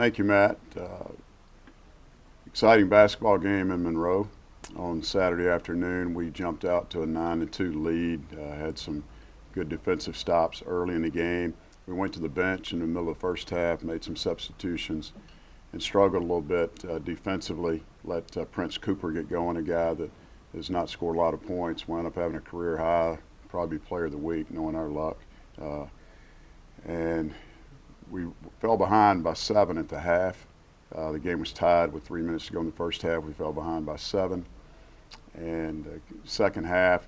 Thank you, Matt. Exciting basketball game in Monroe. On Saturday afternoon, we jumped out to a 9-2 lead, had some good defensive stops early in the game. We went to the bench in the middle of the first half, made some substitutions, and struggled a little bit defensively. Let Prince Cooper get going, a guy that has not scored a lot of points, wound up having a career high, probably player of the week, knowing our luck. And we fell behind by 7 at the half. The game was tied with 3 minutes to go in the first half. We fell behind by 7. And second half,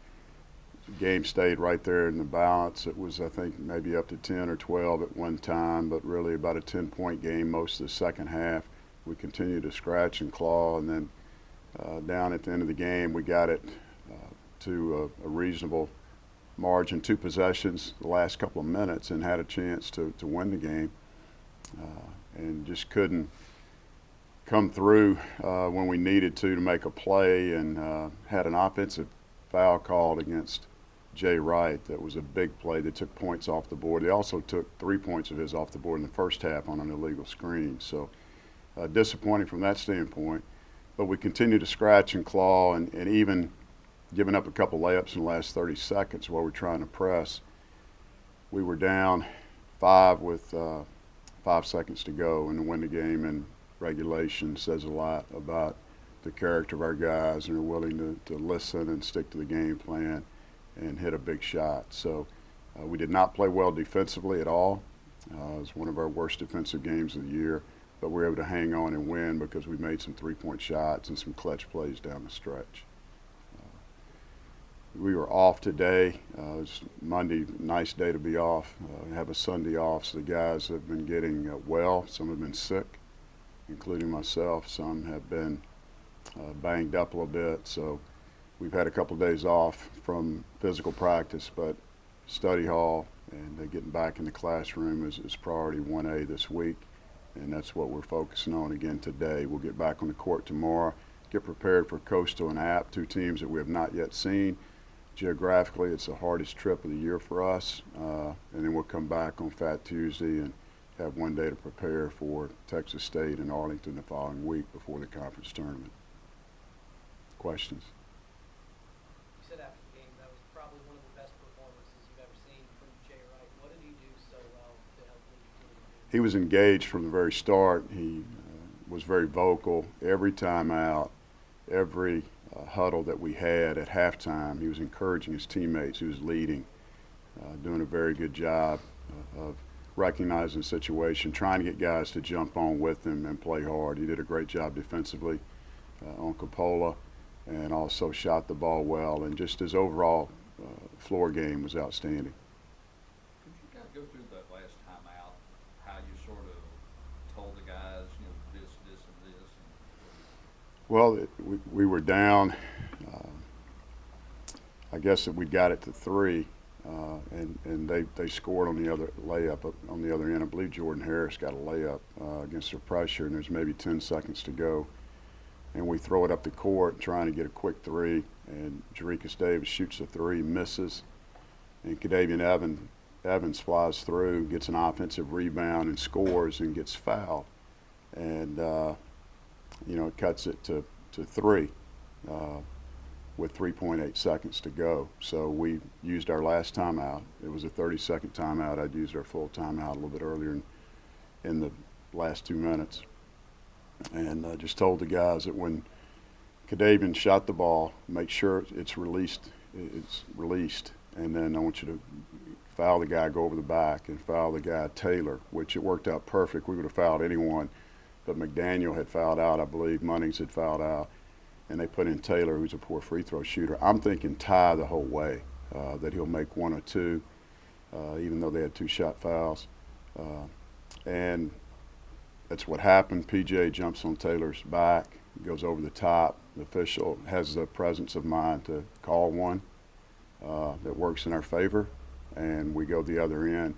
the game stayed right there in the balance. It was, I think, maybe up to 10 or 12 at one time, but really about a 10-point game most of the second half. We continued to scratch and claw, and then down at the end of the game, we got it to a reasonable margin, 2 possessions the last couple of minutes, and had a chance to win the game, and just couldn't come through when we needed to make a play, and had an offensive foul called against Jay Wright. That was a big play that took points off the board. They also took 3 points of his off the board in the first half on an illegal screen. So disappointing from that standpoint. But we continued to scratch and claw, and even giving up a couple layups in the last 30 seconds while we're trying to press. We were down 5 with 5 seconds to go, and to win the game in regulation says a lot about the character of our guys, and are willing to listen and stick to the game plan and hit a big shot. So we did not play well defensively at all. It was one of our worst defensive games of the year, but we were able to hang on and win because we made some 3-point shots and some clutch plays down the stretch. We were off today. It was Monday, nice day to be off. Have a Sunday off, so the guys have been getting well. Some have been sick, including myself. Some have been banged up a little bit. So we've had a couple of days off from physical practice, but study hall and getting back in the classroom is priority 1A this week, and that's what we're focusing on again today. We'll get back on the court tomorrow, get prepared for Coastal and App, 2 teams that we have not yet seen. Geographically, it's the hardest trip of the year for us, and then we'll come back on Fat Tuesday and have 1 day to prepare for Texas State and Arlington the following week before the conference tournament. Questions? You said after the game that was probably one of the best performances you've ever seen from Jay Wright. What did he do so well to help lead you through the game? He was engaged from the very start. He was very vocal every time out, every huddle that we had at halftime. He was encouraging his teammates. He was leading, doing a very good job of recognizing the situation, trying to get guys to jump on with him and play hard. He did a great job defensively on Coppola, and also shot the ball well, and just his overall floor game was outstanding. Could you kind of go through that last time out, how you sort of told the guys, this, and this? Well, we were down. I guess that we got it to 3, and they scored on the other layup on the other end. I believe Jordan Harris got a layup against their pressure, and there's maybe 10 seconds to go. And we throw it up the court trying to get a quick 3, and Jerikas Davis shoots a 3, misses, and Kadavian Evans flies through, gets an offensive rebound and scores and gets fouled. And it cuts it to 3 with 3.8 seconds to go. So we used our last timeout. It was a 30-second timeout. I'd used our full timeout a little bit earlier in the last 2 minutes. And just told the guys that when Kadavian shot the ball, make sure it's released. And then I want you to foul the guy, go over the back, and foul the guy, Taylor, which it worked out perfect. We would have fouled anyone, but McDaniel had fouled out, I believe. Munnings had fouled out. And they put in Taylor, who's a poor free throw shooter. I'm thinking tie the whole way, that he'll make 1 or 2, even though they had 2 shot fouls. And that's what happened. PJ jumps on Taylor's back, goes over the top. The official has the presence of mind to call one that works in our favor, and we go the other end.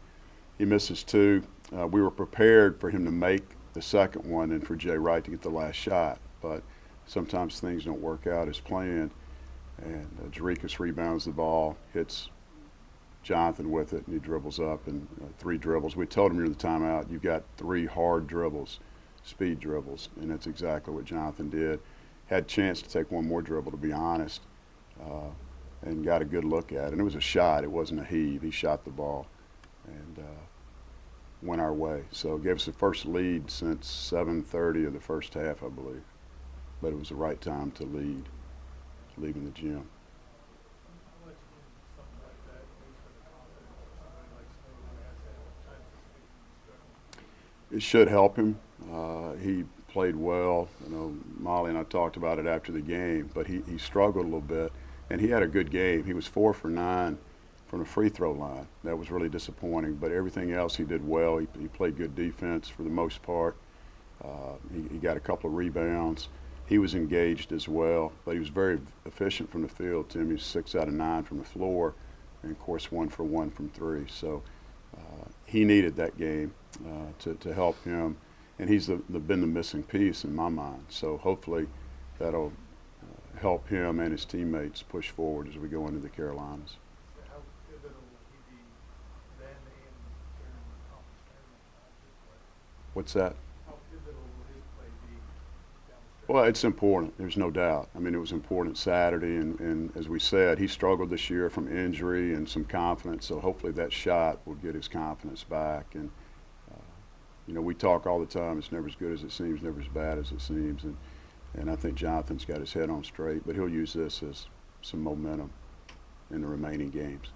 He misses 2. We were prepared for him to make the second one and for Jay Wright to get the last shot, but sometimes things don't work out as planned, and Jerikas rebounds the ball, hits Jonathan with it, and he dribbles up, and 3 dribbles. We told him during the timeout, you've got 3 hard dribbles speed dribbles, and that's exactly what Jonathan did. Had a chance to take one more dribble, to be honest, and got a good look at it. And it was a shot. It wasn't a heave. He shot the ball and went our way. So it gave us the first lead since 7:30 of the first half, I believe. But it was the right time to lead, leaving the gym. It should help him. He played well. You know, Molly and I talked about it after the game, but he struggled a little bit, and he had a good game. He was 4 for 9 from the free throw line. That was really disappointing, but everything else he did well. He played good defense for the most part. He got a couple of rebounds. He was engaged as well, but he was very efficient from the field, Tim. He was 6 out of 9 from the floor, and of course 1 for 1 from 3. So he needed that game to help him, and he's been the missing piece in my mind. So hopefully that'll help him and his teammates push forward as we go into the Carolinas. So how pivotal will he be then and during the conference tournament? What's that? How pivotal will his play be down the stretch? Well, it's important. There's no doubt. I mean, it was important Saturday, and as we said, he struggled this year from injury and some confidence. So hopefully that shot will get his confidence back. And you know, we talk all the time. It's never as good as it seems, never as bad as it seems. And I think Jonathan's got his head on straight, but he'll use this as some momentum in the remaining games.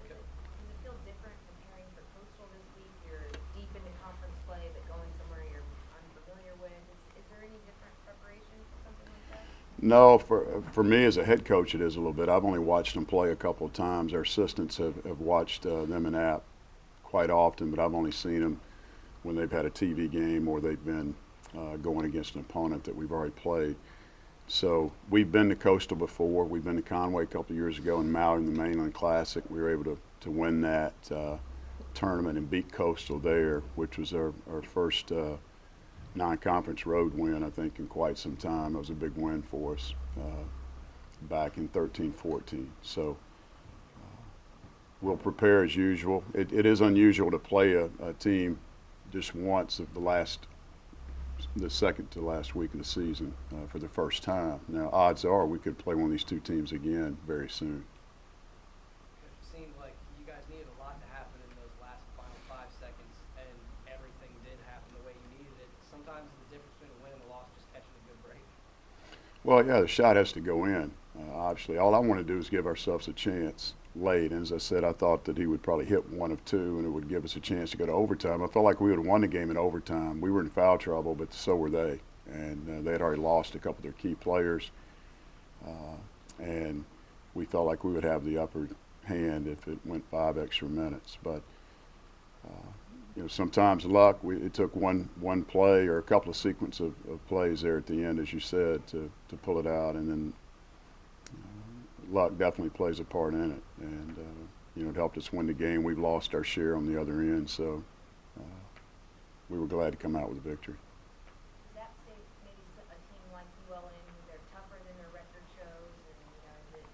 Does it feel different preparing for Coastal this week? You're deep into conference play, but going somewhere you're unfamiliar with. Is there any different preparation for something like that? No, for me as a head coach, it is a little bit. I've only watched them play a couple of times. Our assistants have watched them in app quite often, but I've only seen them when they've had a TV game or they've been going against an opponent that we've already played. So we've been to Coastal before. We've been to Conway a couple of years ago in Maui in the Mainland Classic. We were able to win that tournament and beat Coastal there, which was our first non-conference road win, I think, in quite some time. It was a big win for us back in 13-14. So we'll prepare as usual. It is unusual to play a team just once of the second to last week of the season for the first time. Now, odds are we could play one of these two teams again very soon. It seemed like you guys needed a lot to happen in those last final 5 seconds, and everything did happen the way you needed it. Sometimes the difference between a win and a loss is just catching a good break. Well, yeah, the shot has to go in. Obviously, all I want to do is give ourselves a chance late. And as I said, I thought that he would probably hit 1 of 2, and it would give us a chance to go to overtime. I felt like we would have won the game in overtime. We were in foul trouble, but so were they. And they had already lost a couple of their key players. And we felt like we would have the upper hand if it went 5 extra minutes. But you know, sometimes luck. It took one play or a couple of sequence of plays there at the end, as you said, to pull it out, and then luck definitely plays a part in it. And you know, it helped us win the game. We've lost our share on the other end, so we were glad to come out with a victory. Does that say maybe a team like ULM, they're tougher than their record shows, and is it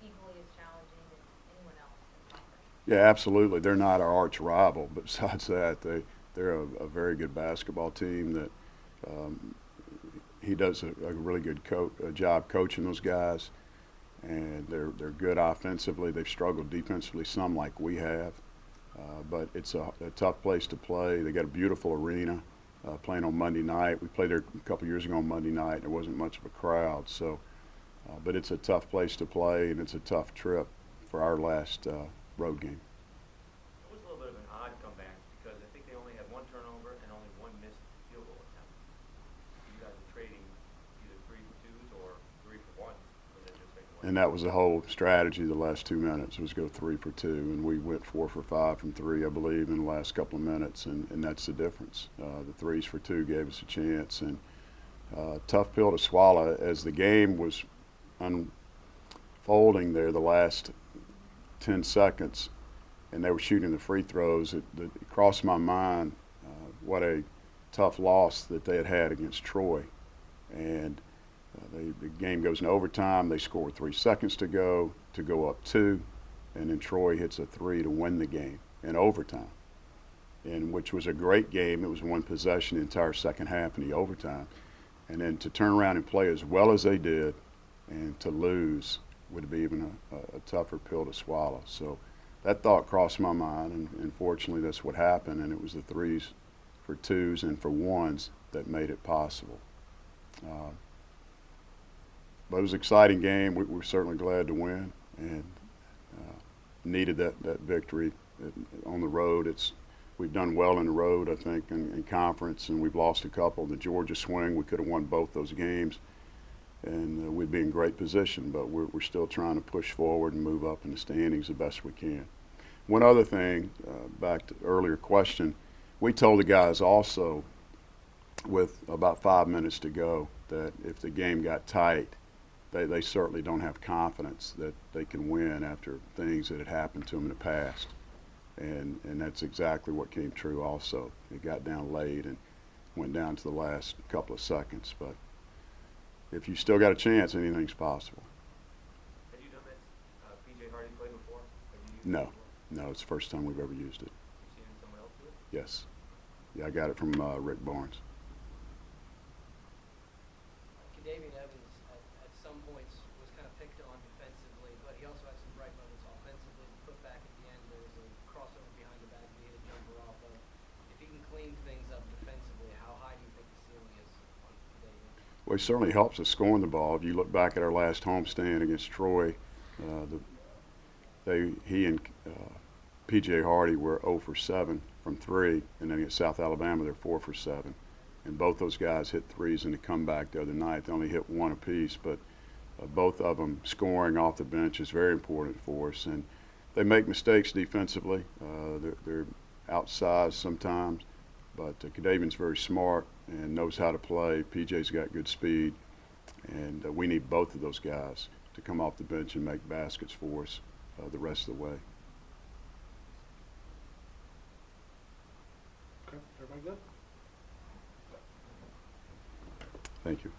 equally as challenging as anyone else in conference? Yeah, absolutely. They're not our arch rival, but besides that, they're a very good basketball team that he does a really good job coaching those guys, and they're good offensively. They've struggled defensively some like we have, but it's a tough place to play. They got a beautiful arena. Playing on Monday night. We played there a couple years ago on Monday night. There wasn't much of a crowd, so but it's a tough place to play, and it's a tough trip for our last road game. It was a little bit of an odd comeback because I think they only had 1 turnover and only 1 missed field goal attempt. You guys were trading either 3 for 2s or 3 for 1s, so they just taken away. And that was the whole strategy the last 2 minutes was go 3 for 2, and we went 4 for 5 from 3, I believe, in the last couple of minutes, and that's the difference. The 3s for 2 gave us a chance, and tough pill to swallow as the game was unfolding there the last 10 seconds, and they were shooting the free throws. It crossed my mind what a tough loss that they had against Troy, and the game goes in overtime. They score 3 seconds to go up 2, and then Troy hits a 3 to win the game in overtime. and which was a great game. It was one possession the entire second half in the overtime. And then to turn around and play as well as they did and to lose would be even a tougher pill to swallow. So that thought crossed my mind, and fortunately that's what happened, and it was the 3s for 2s and for 1s that made it possible. But it was an exciting game. We're certainly glad to win, and needed that victory on the road. We've done well in the road, I think, in conference, and we've lost a couple. The Georgia swing, we could have won both those games, and we'd be in great position. But we're still trying to push forward and move up in the standings the best we can. One other thing, back to the earlier question, we told the guys also, with about 5 minutes to go, that if the game got tight, they certainly don't have confidence that they can win after things that had happened to them in the past. And that's exactly what came true also. It got down late and went down to the last couple of seconds. But if you still got a chance, anything's possible. Have you done that P.J. Hardy play before? Have you used No. it before? No, it's the first time we've ever used it. You seen someone else do it? Yes. Yeah, I got it from Rick Barnes. Kadavian Evans at some points was kind of picked on defensively, but he also had some bright moments offensively. Put back at the end, there was a crossover behind the back that he hit a jumper off of. If he can clean things up defensively, how high do you think the ceiling is on Kadavian? Well, he certainly helps us scoring the ball. If you look back at our last homestand against Troy, he and P.J. Hardy were 0 for 7 from 3, and then against South Alabama they're 4 for 7. And both those guys hit threes in the comeback the other night. They only hit one apiece, but both of them scoring off the bench is very important for us. And they make mistakes defensively. They're outsized sometimes, but Kadavian's very smart and knows how to play. PJ's got good speed, and we need both of those guys to come off the bench and make baskets for us the rest of the way. Okay, everybody good? Thank you.